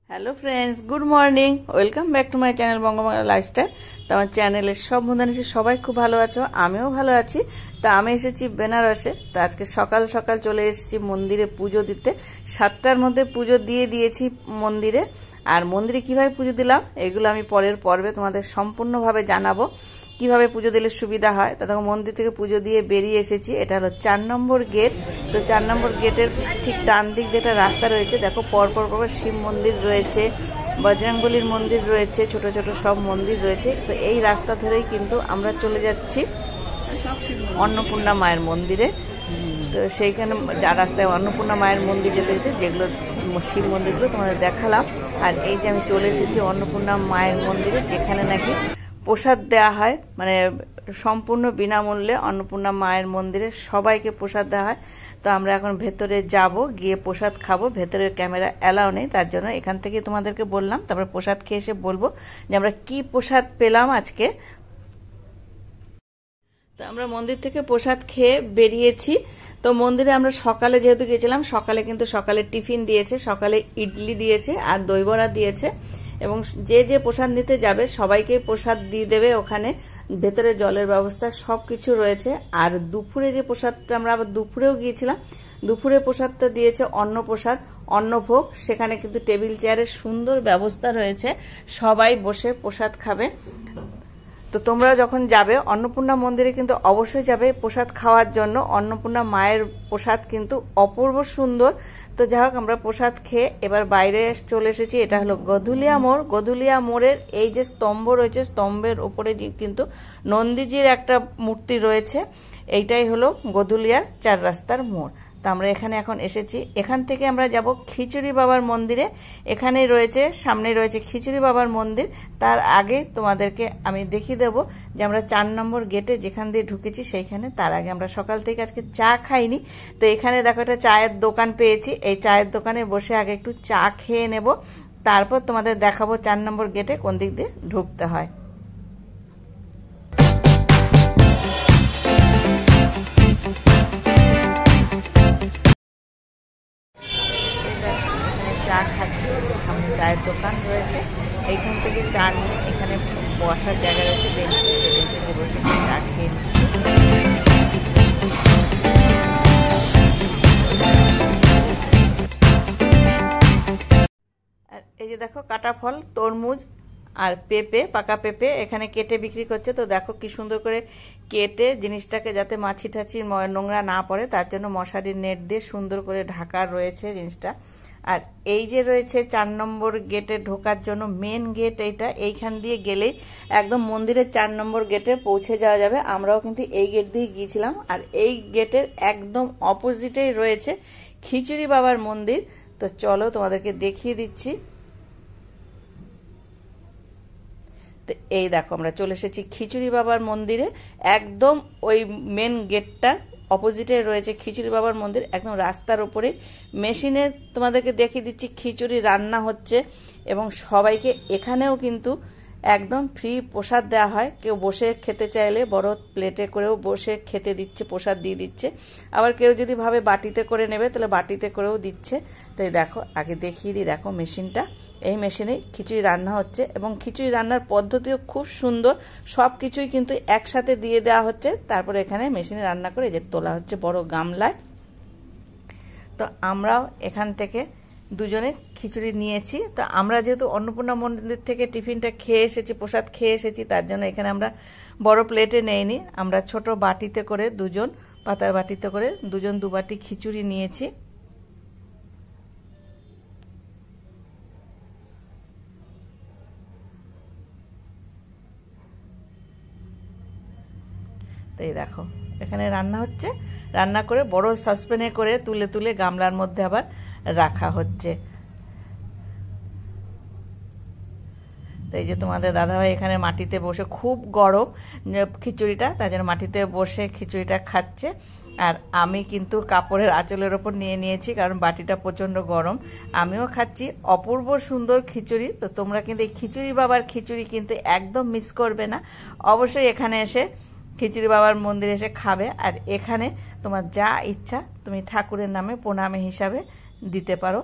Hello friends, good morning. Welcome back to my channel Bangabangla lifestyle. তো আমার চ্যানেলের সব বন্ধু সবাই খুব ভালো আছো, আমিও ভালো আছি। তা আমি এসেছি বেনারসে। তো আজকে সকাল সকাল চলে এসেছি মন্দিরে পুজো দিতে। 7টার মধ্যে পুজো দিয়ে দিয়েছি মন্দিরে। আর মন্দিরে কিভাবে পুজো দিলাম এগুলো আমি পরের পর্বে তোমাদের সম্পূর্ণভাবে জানাবো, কিভাবে পুজো দিলে সুবিধা হয়। তা তখন মন্দির থেকে পুজো দিয়ে বেরিয়ে এসেছি। এটা হলো 4 নম্বর গেট। তো 4 নম্বর গেটের ঠিক ডান দিক দিয়ে একটা রাস্তা রয়েছে। দেখো পরপর পর শিব মন্দির রয়েছে, বজরংবলীর মন্দির রয়েছে, ছোট ছোট সব মন্দির রয়েছে। তো এই রাস্তা ধরেই কিন্তু আমরা চলে যাচ্ছি অন্নপূর্ণা মায়ের মন্দিরে। তো সেইখানে যা রাস্তায় অন্নপূর্ণা মায়ের মন্দির যেতে যেতে যেগুলো শিব মন্দিরগুলো তোমাদের দেখালাম। আর এই যে আমি চলে এসেছি অন্নপূর্ণা মায়ের মন্দিরে, যেখানে নাকি প্রসাদ দেওয়া হয়, মানে সম্পূর্ণ বিনামূল্যে অন্নপূর্ণা মায়ের মন্দিরে সবাইকে প্রসাদ দেওয়া হয়। তো আমরা এখন ভেতরে যাব, গিয়ে প্রসাদ খাবো। ভেতরের ক্যামেরা অ্যালাউ নেই, তার জন্য এখান থেকে তোমাদেরকে বললাম। তারপরে প্রসাদ খেয়ে এসে বলবো যে আমরা কি প্রসাদ পেলাম আজকে। তো আমরা মন্দির থেকে প্রসাদ খেয়ে বেরিয়েছি। তো মন্দিরে আমরা সকালে যেহেতু গেছিলাম, সকালে কিন্তু সকালে টিফিন দিয়েছে, সকালে ইডলি দিয়েছে আর দই বড়া দিয়েছে। এবং যে যে প্রসাদ নিতে যাবে সবাইকে প্রসাদ দিয়ে দেবে ওখানে। ভেতরে জলের ব্যবস্থা সব কিছু রয়েছে। আর দুপুরে যে প্রসাদটা, আমরা আবার দুপুরেও গিয়েছিলাম, দুপুরে প্রসাদটা দিয়েছে অন্নপ্রসাদ, অন্নভোগ। সেখানে কিন্তু টেবিল চেয়ারের সুন্দর ব্যবস্থা রয়েছে, সবাই বসে প্রসাদ খাবে। তো তোমরা যখন যাবে অন্নপূর্ণা মন্দিরে কিন্তু অবশ্যই যাবে প্রসাদ খাওয়ার জন্য। অন্নপূর্ণা মায়ের প্রসাদ কিন্তু অপূর্ব সুন্দর। তো যাই হোক, আমরা প্রসাদ খেয়ে এবার বাইরে চলে এসেছি। এটা হলো গধুলিয়া মোড়। গধুলিয়া মোড়ের এই যে স্তম্ভ রয়েছে, স্তম্ভের উপরে কিন্তু নন্দীজির একটা মূর্তি রয়েছে। এইটাই হলো গধুলিয়ার 4 রাস্তার মোড়। তো আমরা এখানে এখন এসেছি। এখান থেকে আমরা যাব খিচুড়ি বাবার মন্দিরে। এখানে রয়েছে, সামনে রয়েছে খিচুড়ি বাবার মন্দির। তার আগে তোমাদেরকে আমি দেখিয়ে দেবো যে আমরা 4 নম্বর গেটে যেখান দিয়ে ঢুকেছি সেইখানে। তার আগে আমরা সকাল থেকে আজকে চা খাইনি। তো এখানে দেখো একটা চায়ের দোকান পেয়েছি। এই চায়ের দোকানে বসে আগে একটু চা খেয়ে নেব, তারপর তোমাদের দেখাবো 4 নম্বর গেটে কোন দিক দিয়ে ঢুকতে হয়। চা খাচ্ছি, সামনে চায়ের দোকান রয়েছে। এইখান থেকে চা নিয়ে এখানে বসার জায়গা রয়েছে, বেঞ্চে, বেঞ্চে বসে চা খেয়ে নিচ্ছি। আর এই যে দেখো কাটা ফল, তরমুজ আর পেঁপে, পাকা পেঁপে এখানে কেটে বিক্রি করছে। তো দেখো কি সুন্দর করে কেটে জিনিসটাকে, যাতে মাছি টাছি নোংরা না পড়ে তার জন্য মশারির নেট দিয়ে সুন্দর করে ঢাকা রয়েছে জিনিসটা। আর এই যে রয়েছে 4 নম্বর গেটে ঢোকার জন্য মেন গেট, এইটা এইখান দিয়ে গেলেই একদম মন্দিরের 4 নম্বর গেটে পৌঁছে যাওয়া যাবে। আমরাও কিন্তু এই গেট দিয়ে গিয়েছিলাম। আর এই গেটের একদম অপোজিটেই রয়েছে খিচুড়ি বাবার মন্দির। তো চলো তোমাদেরকে দেখিয়ে দিচ্ছি। তো এই দেখো আমরা চলে এসেছি খিচুড়ি বাবার মন্দিরে। একদম ওই মেন গেটটা অপোজিটে রয়েছে খিচুড়ি বাবার মন্দির। একদম রাস্তার উপরে মেশিনে তোমাদেরকে দেখিয়ে দিচ্ছি খিচুড়ি রান্না হচ্ছে। এবং সবাইকে এখানেও কিন্তু একদম ফ্রি প্রসাদ দেওয়া হয়। কেউ বসে খেতে চাইলে বড় প্লেটে করেও বসে খেতে দিচ্ছে, প্রসাদ দিয়ে দিচ্ছে। আবার কেউ যদি ভাবে বাটিতে করে নেবে তাহলে বাটিতে করেও দিচ্ছে। তাই দেখো, আগে দেখিয়ে দিই, দেখো মেশিনটা। এই মেশিনে খিচুড়ি রান্না হচ্ছে এবং খিচুড়ি রান্নার পদ্ধতিও খুব সুন্দর। সব কিছুই কিন্তু একসাথে দিয়ে দেওয়া হচ্ছে, তারপরে এখানে মেশিনে রান্না করে যে তোলা হচ্ছে বড় গামলায়। তো আমরাও এখান থেকে দুজনে খিচুড়ি নিয়েছি। তো আমরা যেহেতু অন্নপূর্ণা মন্দির থেকে টিফিনটা খেয়ে এসেছি, প্রসাদ খেয়ে এসেছি, তার জন্য এখানে আমরা বড় প্লেটে নেইনি। আমরা ছোট বাটিতে করে, দুজন পাতার বাটিতে করে দুজন 2 বাটি খিচুড়ি নিয়েছি। তো তো এই দেখো এখানে রান্না হচ্ছে, রান্না করে বড় সসপ্যানে করে তুলে তুলে গামলার মধ্যে আবার রাখা হচ্ছে। তো এই যে তোমাদের দাদাভাই এখানে মাটিতে বসে, খুব গরম খিচুড়িটা, তার জন্য মাটিতে বসে খিচুড়িটা খাচ্ছে। আর আমি কিন্তু কাপড়ের আঁচলের ওপর নিয়ে নিয়েছি, কারণ বাটিটা প্রচণ্ড গরম। আমিও খাচ্ছি অপূর্ব সুন্দর খিচুড়ি। তো তোমরা কিন্তু এই খিচুড়ি বাবার খিচুড়ি কিন্তু একদম মিস করবে না, অবশ্যই এখানে এসে খিচুড়ি বাবার মন্দিরে এসে খাবে। আর এখানে তোমার যা ইচ্ছা তুমি ঠাকুরের নামে প্রণামী হিসাবে দিতে পারো,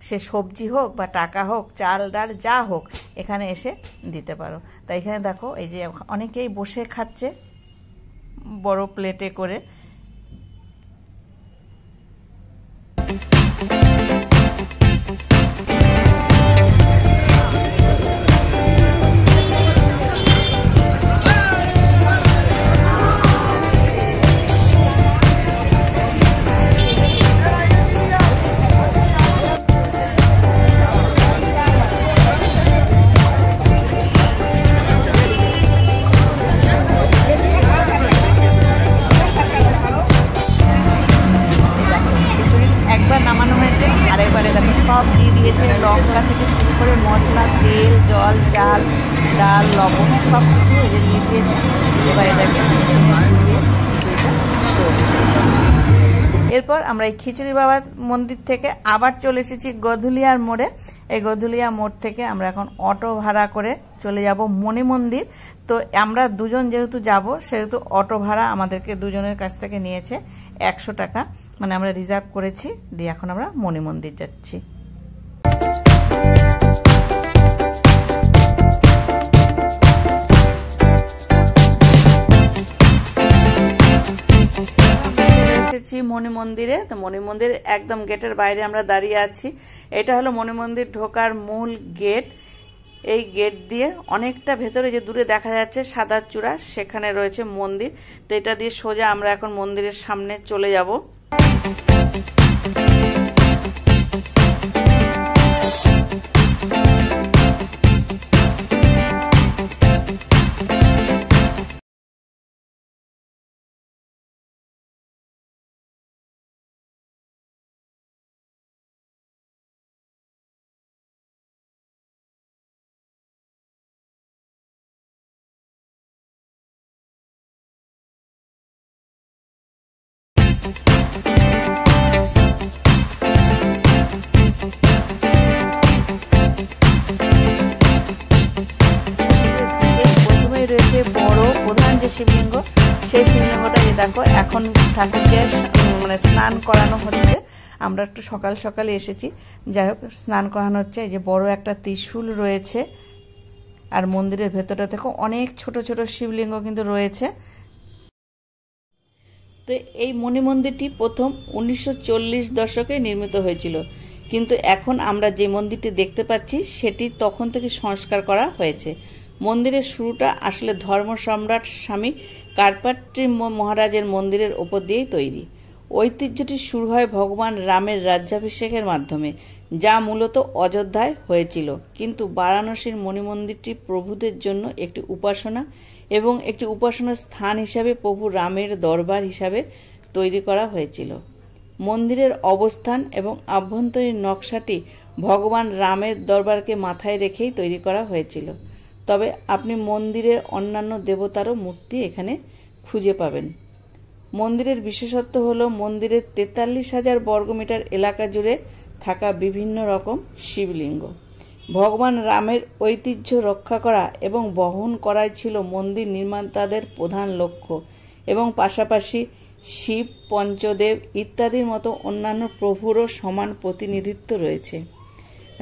সে সবজি হোক বা টাকা হোক, চাল ডাল যা হোক এখানে এসে দিতে পারো। তাই এখানে দেখো এই যে অনেকেই বসে খাচ্ছে বড় প্লেটে করে। নামানো হয়েছে, আরেকবারে দেখো সব দিয়ে দিয়েছে, লঙ্কা থেকে শুরু করে মশলা, তেল, জল, চাল, ডাল, লবণ সব কিছু এদের দিয়ে দিয়েছে। এবার এটাকে দিয়ে এরপর আমরা এই খিচুড়ি বাবার মন্দির থেকে আবার চলে এসেছি গধুলিয়ার মোড়ে। এই গধুলিয়া মোড় থেকে আমরা এখন অটো ভাড়া করে চলে যাব মণি মন্দির। তো আমরা দুজন যেহেতু যাব, সেহেতু অটো ভাড়া আমাদেরকে দুজনের কাছ থেকে নিয়েছে 100 টাকা, মানে আমরা রিজার্ভ করেছি। দিয়ে এখন আমরা মণি মন্দির যাচ্ছি। এসেছি মণি মন্দিরে। তো মণি মন্দির একদম গেটের বাইরে আমরা দাঁড়িয়ে আছি। এটা হলো মণি মন্দির ঢোকার মূল গেট। এই গেট দিয়ে অনেকটা ভেতরে যে দূরে দেখা যাচ্ছে সাদা চূড়া, সেখানে রয়েছে মন্দির। তো এটা দিয়ে সোজা আমরা এখন মন্দিরের সামনে চলে যাব। রয়েছে বড় প্রধান যে শিবলিঙ্গ, সেই শিবলিঙ্গটা দেখো এখন ঠাকুরকে মানে স্নান করানো হচ্ছে। আমরা একটু সকাল সকালে এসেছি, যাই হোক স্নান করানো হচ্ছে। এই যে বড় একটা ত্রিশূল রয়েছে, আর মন্দিরের ভেতরটা দেখো অনেক ছোট ছোট শিবলিঙ্গ কিন্তু রয়েছে। তো এই মণি মন্দিরটি প্রথম 1940 দশকে নির্মিত হয়েছিল, কিন্তু এখন আমরা যে মন্দিরটি দেখতে পাচ্ছি সেটি তখন থেকে সংস্কার করা হয়েছে। মন্দিরের শুরুটা আসলে ধর্ম সম্রাট স্বামী কার্পাট্রি মহারাজের মন্দিরের ওপর দিয়েই তৈরি। ঐতিহ্যটি শুরু হয় ভগবান রামের রাজ্যাভিষেকের মাধ্যমে, যা মূলত অযোধ্যায় হয়েছিল, কিন্তু বারাণসীর মণি মন্দিরটি প্রভুদের জন্য একটি উপাসনা এবং একটি উপাসনার স্থান হিসাবে প্রভু রামের দরবার হিসাবে তৈরি করা হয়েছিল। মন্দিরের অবস্থান এবং আভ্যন্তরীণ নকশাটি ভগবান রামের দরবারকে মাথায় রেখেই তৈরি করা হয়েছিল। তবে আপনি মন্দিরের অন্যান্য দেবতারও মূর্তি এখানে খুঁজে পাবেন। মন্দিরের বিশেষত্ব হল মন্দিরের 43,000 বর্গমিটার এলাকা জুড়ে থাকা বিভিন্ন রকম শিবলিঙ্গ। ভগবান রামের ঐতিহ্য রক্ষা করা এবং বহন করাই ছিল মন্দির নির্মাতাদের প্রধান লক্ষ্য, এবং পাশাপাশি শিব, পঞ্চদেব ইত্যাদির মতো অন্যান্য প্রভুরও সমান প্রতিনিধিত্ব রয়েছে।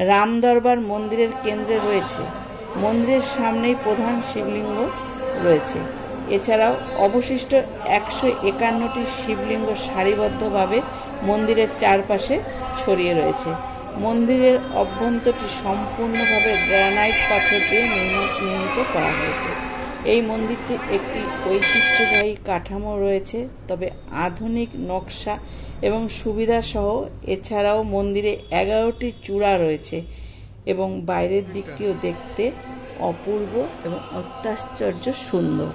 রাম দরবার মন্দিরের কেন্দ্রে রয়েছে। মন্দিরের সামনেই প্রধান শিবলিঙ্গ রয়েছে। এছাড়াও অবশিষ্ট 151টি শিবলিঙ্গ সারিবদ্ধভাবে মন্দিরের চারপাশে ছড়িয়ে রয়েছে। মন্দিরের অভ্যন্তরটি সম্পূর্ণভাবে গ্রানাইট পাথর দিয়ে নির্মিত করা হয়েছে। এই মন্দিরটি একটি ঐতিহ্যবাহী কাঠামো রয়েছে, তবে আধুনিক নকশা এবং সুবিধা সহ। এছাড়াও মন্দিরে 11টি চূড়া রয়েছে এবং বাইরের দিকটিও দেখতে অপূর্ব এবং অত্যাশ্চর্য সুন্দর।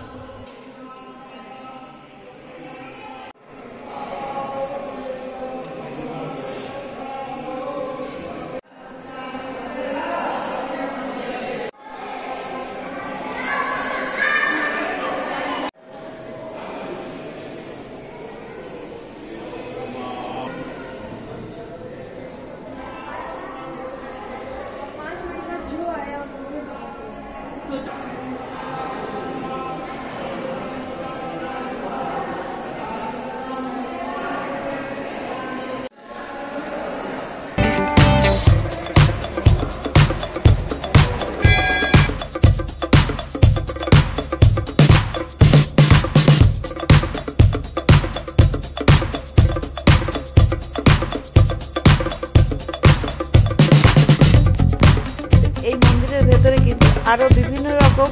মন্দিরের ভেতরে কিন্তু আরো বিভিন্ন রকম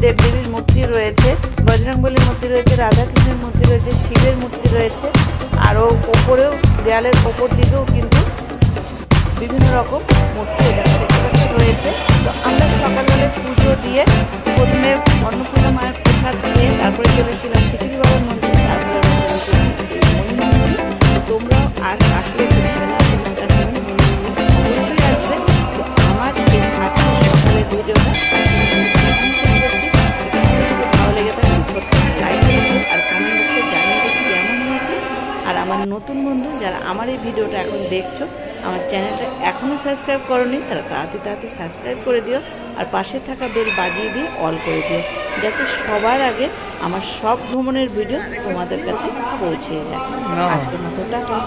দেবদেবীর মূর্তি রয়েছে, বজরংবলীর মূর্তি রয়েছে, রাধাকৃষ্ণের মূর্তি রয়েছে, শিবের মূর্তি রয়েছে। আরও ওপরেও দেয়ালের ওপর দিকেও কিন্তু বিভিন্ন রকম মূর্তি রয়েছে। তো আমরা সকালবেলায় পুজো দিয়ে প্রথমে অন্নপূর্ণা মায়ের প্রসাদ দিয়ে তারপরে চলেছিলাম খিচুড়ি বাবার মন্দিরে, তারপরে তোমরাও আসলে অবশ্যই আসবে। তো আমার এই আজকে সকালের ভিডিওটা ভালো লেগে থাকে লাইক আর কমেন্ট বক্সে জানিয়ে দেখি কেমন হয়েছে। আর আমার নতুন বন্ধু যারা আমার এই ভিডিওটা এখন দেখছো, আমার চ্যানেলটা এখনও সাবস্ক্রাইব করোনি, তারা তাড়াতাড়ি সাবস্ক্রাইব করে দিও আর পাশে থাকা বেল বাজিয়ে দিয়ে অল করে দিও, যাতে সবার আগে আমার সব ভ্রমণের ভিডিও তোমাদের কাছে পৌঁছে যায়। আজকের মতো টাটা।